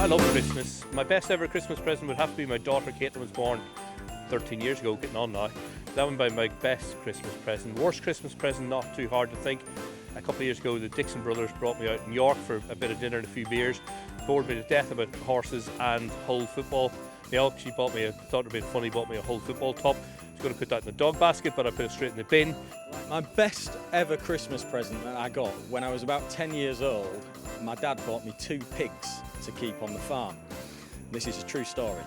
love Christmas. My best ever Christmas present would have to be my daughter Kate, that was born 13 years ago, getting on now. That would be my best Christmas present. Worst Christmas present, not too hard to think. A couple of years ago, the Dixon brothers brought me out in York for a bit of dinner and a few beers. Bored me to death about horses and Hull football. They actually bought me, thought it would be funny, bought me a Hull football top. I was going to put that in the dog basket, but I put it straight in the bin. My best ever Christmas present that I got when I was about 10 years old, my dad bought me 2 pigs to keep on the farm. This is a true story.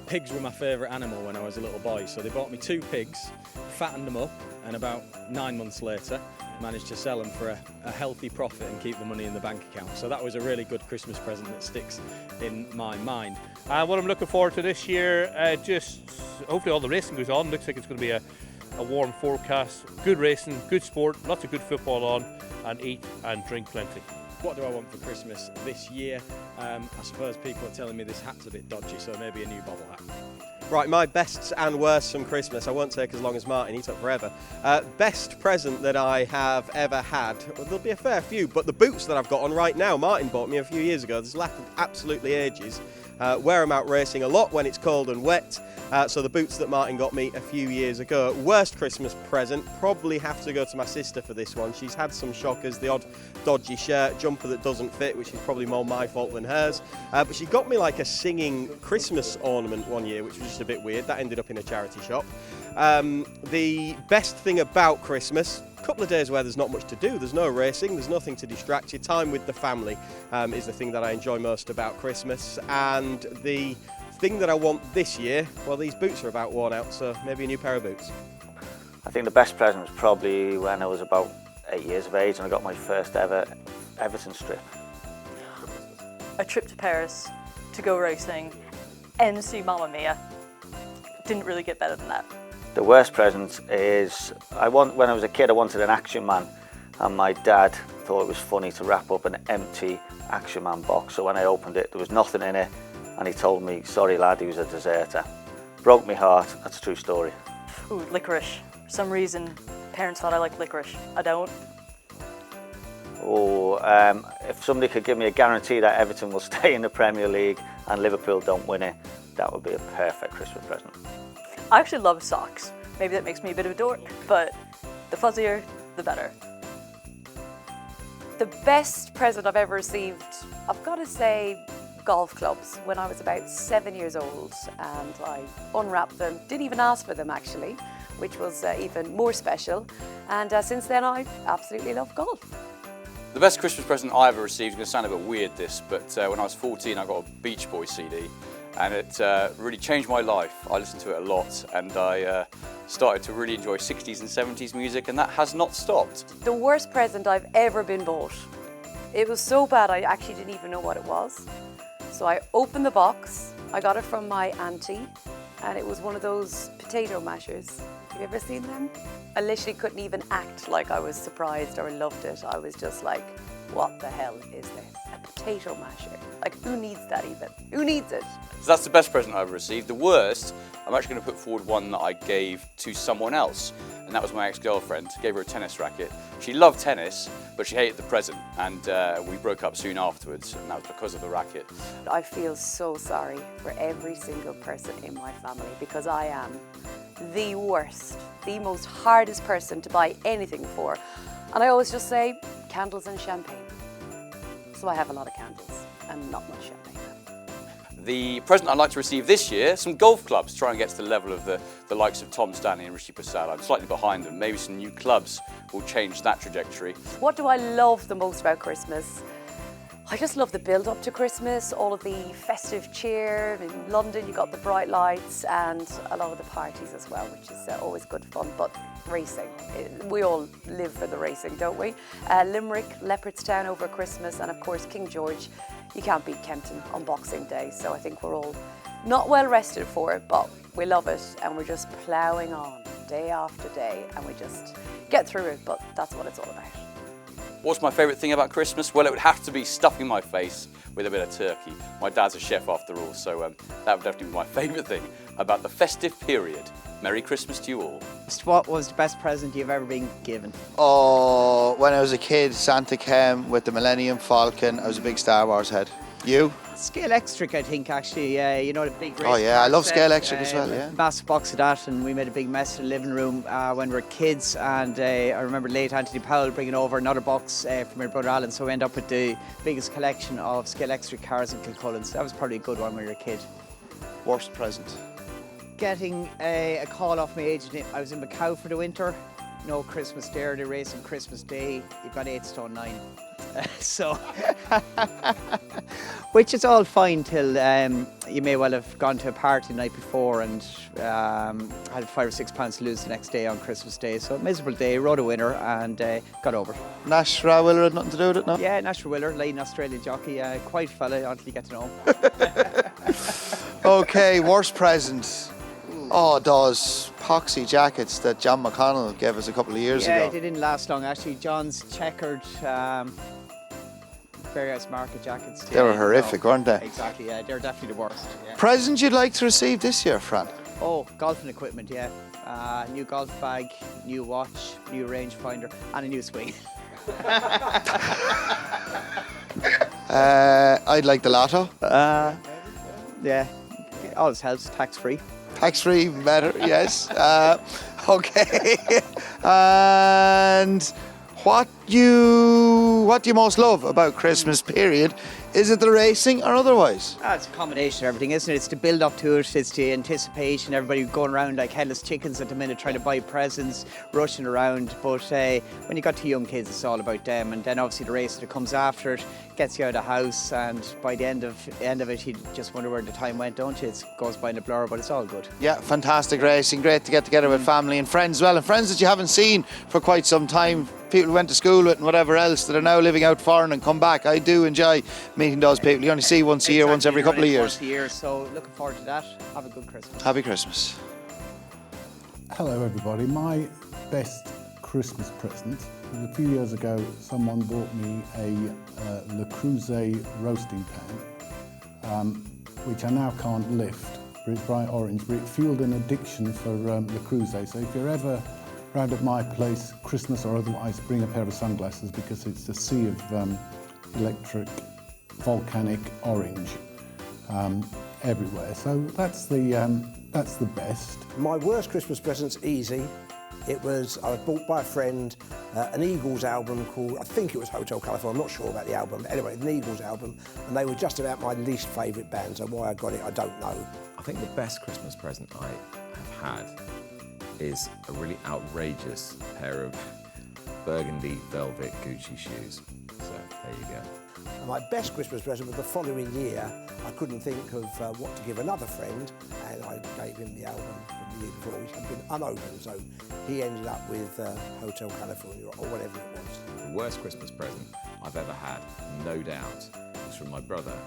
Pigs were my favourite animal when I was a little boy, so they bought me 2 pigs, fattened them up, and about 9 months later managed to sell them for a healthy profit and keep the money in the bank account. So that was a really good Christmas present that sticks in my mind. What I'm looking forward to this year, just hopefully all the racing goes on. Looks like it's going to be a warm forecast, good racing, good sport, lots of good football on, and eat and drink plenty. What do I want for Christmas this year? I suppose people are telling me this hat's a bit dodgy, so maybe a new bobble hat. Right, my bests and worsts from Christmas. I won't take as long as Martin, he took forever. Best present that I have ever had, well, there'll be a fair few, but the boots that I've got on right now, Martin bought me a few years ago. This lasted absolutely ages. Wear them out racing a lot when it's cold and wet. So the boots that Martin got me a few years ago. Worst Christmas present, probably have to go to my sister for this one. She's had some shockers, the odd dodgy shirt, jumper that doesn't fit, which is probably more my fault than hers. But she got me like a singing Christmas ornament one year, which was just a bit weird. That ended up in a charity shop. The best thing about Christmas, a couple of days where there's not much to do, there's no racing, there's nothing to distract you. Time with the family is the thing that I enjoy most about Christmas. And the thing that I want this year, well, these boots are about worn out, so maybe a new pair of boots. I think the best present was probably when I was about 8 years of age and I got my first ever Everton strip. A trip to Paris to go racing and see Mamma Mia. Didn't really get better than that. The worst present is, when I was a kid I wanted an Action Man, and my dad thought it was funny to wrap up an empty Action Man box, so when I opened it there was nothing in it, and he told me, sorry lad, he was a deserter. Broke my heart, that's a true story. Ooh, licorice. For some reason, parents thought I liked licorice. I don't. Oh, if somebody could give me a guarantee that Everton will stay in the Premier League and Liverpool don't win it, that would be a perfect Christmas present. I actually love socks. Maybe that makes me a bit of a dork, but the fuzzier, the better. The best present I've ever received, I've got to say, golf clubs. When I was about 7 years old, and I unwrapped them, didn't even ask for them actually, which was even more special. And since then I absolutely love golf. The best Christmas present I ever received, it's going to sound a bit weird this, but when I was 14 I got a Beach Boys CD, and it really changed my life. I listened to it a lot, and I started to really enjoy 60s and 70s music, and that has not stopped. The worst present I've ever been bought. It was so bad I actually didn't even know what it was. So I opened the box, I got it from my auntie, and it was one of those potato mashers. Have you ever seen them? I literally couldn't even act like I was surprised or loved it. I was just like, what the hell is this? A potato masher. Like, who needs that even? Who needs it? So that's the best present I ever received. The worst, I'm actually going to put forward one that I gave to someone else, and that was my ex-girlfriend. Gave her a tennis racket. She loved tennis, but she hated the present, and we broke up soon afterwards, and that was because of the racket. I feel so sorry for every single person in my family, because I am the worst, the most hardest person to buy anything for. And I always just say, candles and champagne. So I have a lot of candles and not much champagne. The present I'd like to receive this year, some golf clubs, try and get to the level of the likes of Tom Stanley and Rishi Prasad. I'm slightly behind them. Maybe some new clubs will change that trajectory. What do I love the most about Christmas? I just love the build up to Christmas, all of the festive cheer. In London, you've got the bright lights and a lot of the parties as well, which is always good fun. But racing, we all live for the racing, don't we? Limerick, Leopardstown over Christmas, and of course King George. You can't beat Kempton on Boxing Day, so I think we're all not well rested for it, but we love it and we're just ploughing on day after day and we just get through it, but that's what it's all about. What's my favourite thing about Christmas? Well, it would have to be stuffing my face with a bit of turkey. My dad's a chef after all, so that would definitely be my favourite thing about the festive period. Merry Christmas to you all. What was the best present you've ever been given? Oh, when I was a kid, Santa came with the Millennium Falcon. I was a big Star Wars head. You? Scale Extric, I think, actually. You know, the big race. Oh yeah, I love set, Scale Extric as well, yeah. Massive box of that, and we made a big mess in the living room when we were kids. And I remember late Anthony Powell bringing over another box from my brother Alan, so we ended up with the biggest collection of Scale Extric cars in Kilcullen. So that was probably a good one when you were a kid. Worst present? Getting a call off my agent. I was in Macau for the winter. No Christmas there, the race on Christmas Day. You've got 8 stone 9. So, which is all fine till you may well have gone to a party the night before and had £5 or £6 to lose the next day on Christmas Day. So, miserable day, rode a winner and got over it. Nash Willer had nothing to do with it, no? Yeah, Nash Willer, late Australian jockey, quiet fella until you get to know him. Okay, worst present. Oh, those poxy jackets that John McConnell gave us a couple of years ago. Yeah, they didn't last long actually. John's checkered various market jackets. They were horrific, weren't they? Exactly, yeah, they're definitely the worst. Yeah. Present you'd like to receive this year, Fran? Oh, golfing equipment, yeah. New golf bag, new watch, new rangefinder, and a new swing. I'd like the lotto. Yeah, it always helps, tax-free. Tax-free, better, yes. Okay. And what do you most love about Christmas period? Is it the racing or otherwise? It's a combination of everything, isn't it? It's the build up to it, it's the anticipation, everybody going around like headless chickens at the minute trying to buy presents, rushing around. But when you got 2 young kids, it's all about them. And then obviously the race that comes after it gets you out of the house, and by the end of it, you just wonder where the time went, don't you? It goes by in a blur, but it's all good. Yeah, fantastic racing. Great to get together with family and friends as well, and friends that you haven't seen for quite some time. People who went to school with and whatever else that are now living out foreign and come back. I do enjoy meeting those people. You only see once a year, once every couple of years. Once a year, so looking forward to that. Have a good Christmas. Happy Christmas. Hello everybody. My best Christmas present was a few years ago. Someone bought me a Le Creuset roasting pan, which I now can't lift. It's bright orange, but it fueled an addiction for Le Creuset. So if you're ever round at my place, Christmas or otherwise, bring a pair of sunglasses because it's a sea of electric, volcanic orange everywhere. So that's the best. My worst Christmas present's easy. I was bought by a friend an Eagles album called, I think it was Hotel California, I'm not sure about the album, but anyway, an Eagles album, and they were just about my least favourite band, so why I got it, I don't know. I think the best Christmas present I have had is a really outrageous pair of burgundy velvet Gucci shoes. So there you go. And my best Christmas present was the following year. I couldn't think of what to give another friend, and I gave him the album from the year before, which had been unopened, so he ended up with Hotel California or whatever it was. The worst Christmas present I've ever had, no doubt, was from my brother.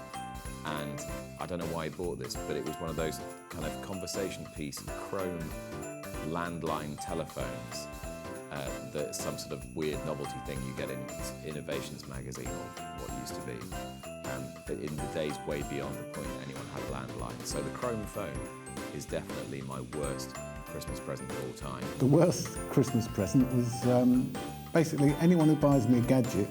And I don't know why he bought this, but it was one of those kind of conversation piece chrome landline telephones that's some sort of weird novelty thing you get in Innovations magazine, or what used to be. But in the days way beyond the point that anyone had a landline. So the chrome phone is definitely my worst Christmas present of all time. The worst Christmas present was basically anyone who buys me a gadget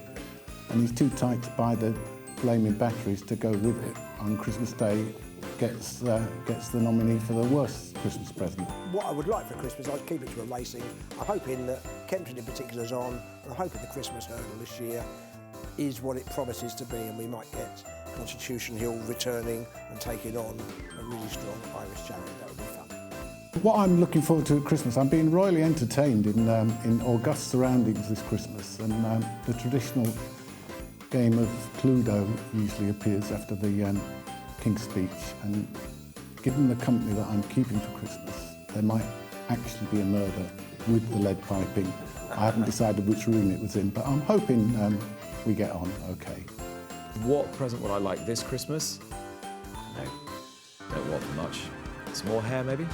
and he's too tight to buy the blaming batteries to go with it on Christmas Day gets the nominee for the worst Christmas present. What I would like for Christmas, I'd keep it to a racing. I'm hoping that Kempton in particular is on, and I'm hoping the Christmas hurdle this year is what it promises to be, and we might get Constitution Hill returning and taking on a really strong Irish challenge. That would be fun. What I'm looking forward to at Christmas, I'm being royally entertained in august surroundings this Christmas, and the traditional game of Cluedo usually appears after the King's speech, and given the company that I'm keeping for Christmas, there might actually be a murder with the lead piping. I haven't decided which room it was in, but I'm hoping we get on okay. What present would I like this Christmas? No, don't want much. Some more hair maybe?